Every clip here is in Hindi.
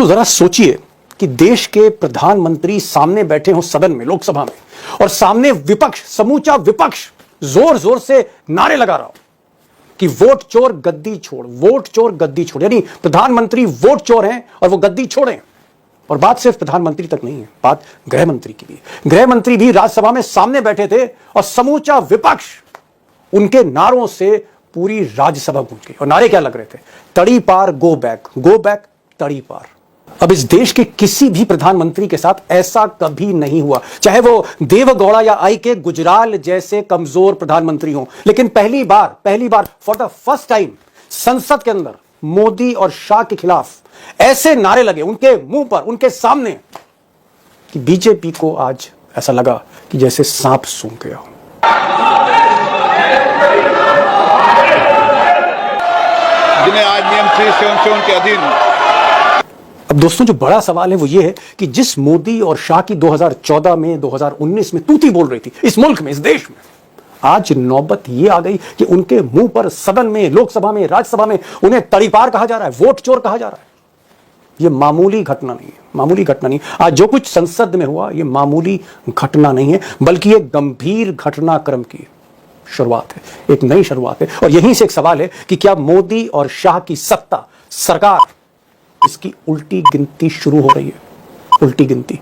दोस्तों जरा सोचिए कि देश के प्रधानमंत्री सामने बैठे हो सदन में, लोकसभा में, और सामने विपक्ष, समूचा विपक्ष जोर जोर से नारे लगा रहा हो कि वोट चोर गद्दी छोड़, वोट चोर गद्दी छोड़। यानी प्रधानमंत्री वोट चोर हैं और वो गद्दी छोड़ें। और बात सिर्फ प्रधानमंत्री तक नहीं है, बात गृह मंत्री की भी। गृह मंत्री भी राज्यसभा में सामने बैठे थे और समूचा विपक्ष उनके नारों से पूरी राज्यसभा गूंज गई। और नारे क्या लग रहे थे? तड़ी पार गो बैक, गो बैक तड़ी पार। अब इस देश के किसी भी प्रधानमंत्री के साथ ऐसा कभी नहीं हुआ, चाहे वो देवगौड़ा या आई के गुजराल जैसे कमजोर प्रधानमंत्री हो। लेकिन पहली बार फॉर द फर्स्ट टाइम संसद के अंदर मोदी और शाह के खिलाफ ऐसे नारे लगे उनके मुंह पर, उनके सामने, कि बीजेपी को आज ऐसा लगा कि जैसे सांप सूंघ गया हो। जिन्हें आज नियम 377 के अधीन। अब दोस्तों जो बड़ा सवाल है वो ये है कि जिस मोदी और शाह की 2014 में, 2019 में तूती बोल रही थी इस मुल्क में, इस देश में, आज नौबत ये आ गई कि उनके मुंह पर सदन में, लोकसभा में, राज्यसभा में उन्हें तड़ीपार कहा जा रहा है, वोट चोर कहा जा रहा है। ये मामूली घटना नहीं है, मामूली घटना नहीं। आज जो कुछ संसद में हुआ ये मामूली घटना नहीं है, बल्कि एक गंभीर घटनाक्रम की शुरुआत है, एक नई शुरुआत है। और यहीं से एक सवाल है कि क्या मोदी और शाह की सत्ता, सरकार, इसकी उल्टी गिनती शुरू हो रही है? उल्टी गिनती।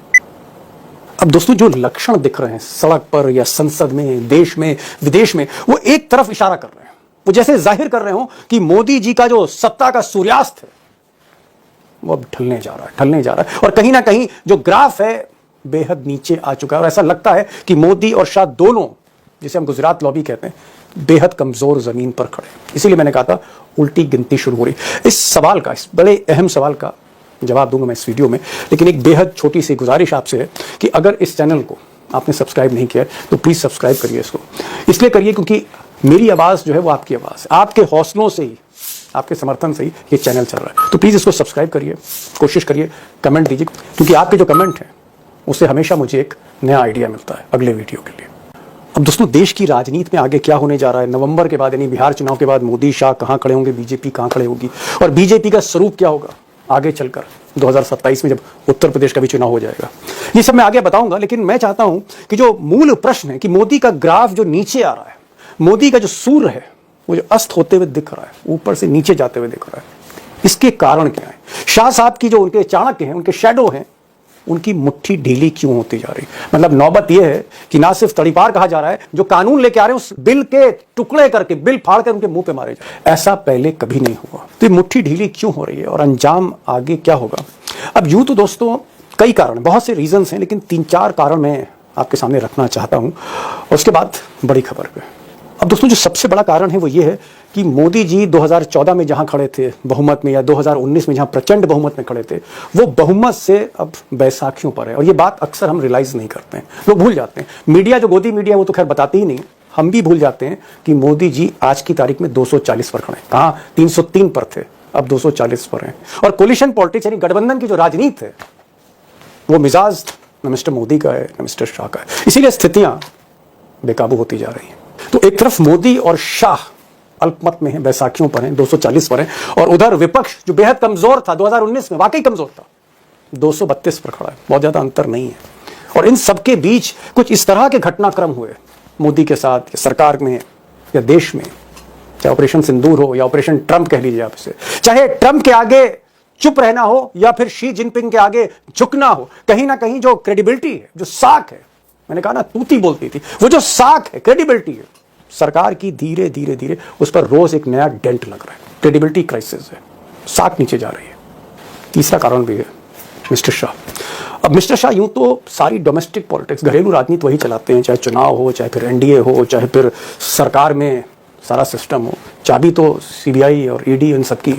अब दोस्तों जो लक्षण दिख रहे हैं सड़क पर या संसद में, देश में, विदेश में, वो एक तरफ इशारा कर रहे हैं। वो जैसे जाहिर कर रहे हो कि मोदी जी का जो सत्ता का सूर्यास्त है वो अब ढलने जा रहा है, ढलने जा रहा है। और कहीं ना कहीं जो ग्राफ है बेहद नीचे आ चुका है। और ऐसा लगता है कि मोदी और शाह दोनों, जिसे हम गुजरात लॉबी कहते हैं, बेहद कमजोर जमीन पर खड़े। इसीलिए मैंने कहा था उल्टी गिनती शुरू हो रही। इस सवाल का, इस बड़े अहम सवाल का जवाब दूंगा मैं इस वीडियो में, लेकिन एक बेहद छोटी सी गुजारिश आपसे है कि अगर इस चैनल को आपने सब्सक्राइब नहीं किया तो प्लीज सब्सक्राइब करिए इसको। इसलिए करिए क्योंकि मेरी आवाज जो है वो आपकी आवाज है, आपके हौसलों से ही, आपके समर्थन से ही ये चैनल चल रहा है। तो प्लीज इसको सब्सक्राइब करिए, कोशिश करिए, कमेंट दीजिए, क्योंकि आपके जो कमेंट है उससे हमेशा मुझे एक नया आइडिया मिलता है अगले वीडियो के लिए। अब दोस्तों देश की राजनीति में आगे क्या होने जा रहा है? नवंबर के बाद, यानी बिहार चुनाव के बाद, मोदी शाह कहां खड़े होंगे, बीजेपी कहां खड़े होगी, और बीजेपी का स्वरूप क्या होगा आगे चलकर 2027 में जब उत्तर प्रदेश का भी चुनाव हो जाएगा, ये सब मैं आगे बताऊंगा। लेकिन मैं चाहता हूं कि जो मूल प्रश्न है कि मोदी का ग्राफ जो नीचे आ रहा है, मोदी का जो सूर्य है वो जो अस्त होते हुए दिख रहा है, ऊपर से नीचे जाते हुए दिख रहा है, इसके कारण क्या है? शाह साहब की जो उनके चाणक्य हैं, उनके शैडो हैं, उनकी मुट्ठी ढीली क्यों होती जा रही? मतलब नौबत यह है कि ना सिर्फ तड़ीपार कहा जा रहा है, जो कानून लेके आ रहे हैं उस बिल के टुकड़े करके, बिल फाड़ कर उनके मुंह पे मारे जाए। ऐसा पहले कभी नहीं हुआ। तो ये मुट्ठी ढीली क्यों हो रही है और अंजाम आगे क्या होगा? अब यूं तो दोस्तों कई कारण, बहुत से रीजंस हैं, लेकिन 3-4 कारण मैं आपके सामने रखना चाहता हूं, और उसके बाद बड़ी खबर पे। अब दोस्तों जो सबसे बड़ा कारण है वो ये है कि मोदी जी 2014 में जहां खड़े थे बहुमत में, या 2019 में जहां प्रचंड बहुमत में खड़े थे, वो बहुमत से अब बैसाखियों पर है। और ये बात अक्सर हम रियलाइज नहीं करते हैं, लोग भूल जाते हैं। मीडिया, जो गोदी मीडिया, वो तो खैर बताती ही नहीं, हम भी भूल जाते हैं कि मोदी जी आज की तारीख में 240 पर खड़े हैं। कहां 303 पर थे, अब 240 पर हैं। और कोलिशन पॉलिटिक्स यानी गठबंधन की जो राजनीति है वो मिजाज न मिस्टर मोदी का है न मिस्टर शाह का है। इसीलिए स्थितियां बेकाबू होती जा रही हैं। तो एक तरफ मोदी और शाह अल्पमत में है, बैसाखियों पर हैं, 240 पर हैं, और उधर विपक्ष जो बेहद कमजोर था 2019 में, वाकई कमजोर था, 232 पर खड़ा है। बहुत ज्यादा अंतर नहीं है। और इन सबके बीच कुछ इस तरह के घटनाक्रम हुए मोदी के साथ, या सरकार में, या देश में, चाहे ऑपरेशन सिंदूर हो या ऑपरेशन ट्रंप कह लीजिए आप इसे, चाहे ट्रंप के आगे चुप रहना हो या फिर शी जिनपिंग के आगे झुकना हो, कहीं ना कहीं जो क्रेडिबिलिटी है, जो साख है, मैंने कहा ना तूती बोलती थी, वो जो साख है, क्रेडिबिलिटी है सरकार की, धीरे धीरे धीरे उस पर रोज एक नया डेंट लग रहा है। क्रेडिबिलिटी क्राइसिस है, साख नीचे जा रही है। तीसरा कारण भी है मिस्टर शाह। अब मिस्टर शाह यूं तो सारी डोमेस्टिक पॉलिटिक्स, घरेलू राजनीति वही चलाते हैं, चाहे चुनाव हो, चाहे फिर एनडीए हो, चाहे फिर सरकार में सारा सिस्टम हो। चाबी तो सीबीआई और ईडी इन सबकी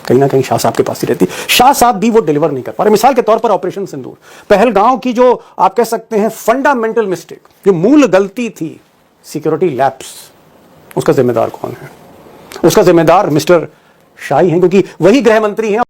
कहीं ना कहीं शाह साहब के पास ही रहती। शाह साहब भी वो डिलीवर नहीं कर पा रहे। मिसाल के तौर पर ऑपरेशन सिंदूर, पहलगांव की जो आप कह सकते हैं फंडामेंटल मिस्टेक, जो मूल गलती थी, सिक्योरिटी लैप्स, उसका जिम्मेदार कौन है? उसका जिम्मेदार मिस्टर शाही हैं, क्योंकि वही गृह मंत्री हैं।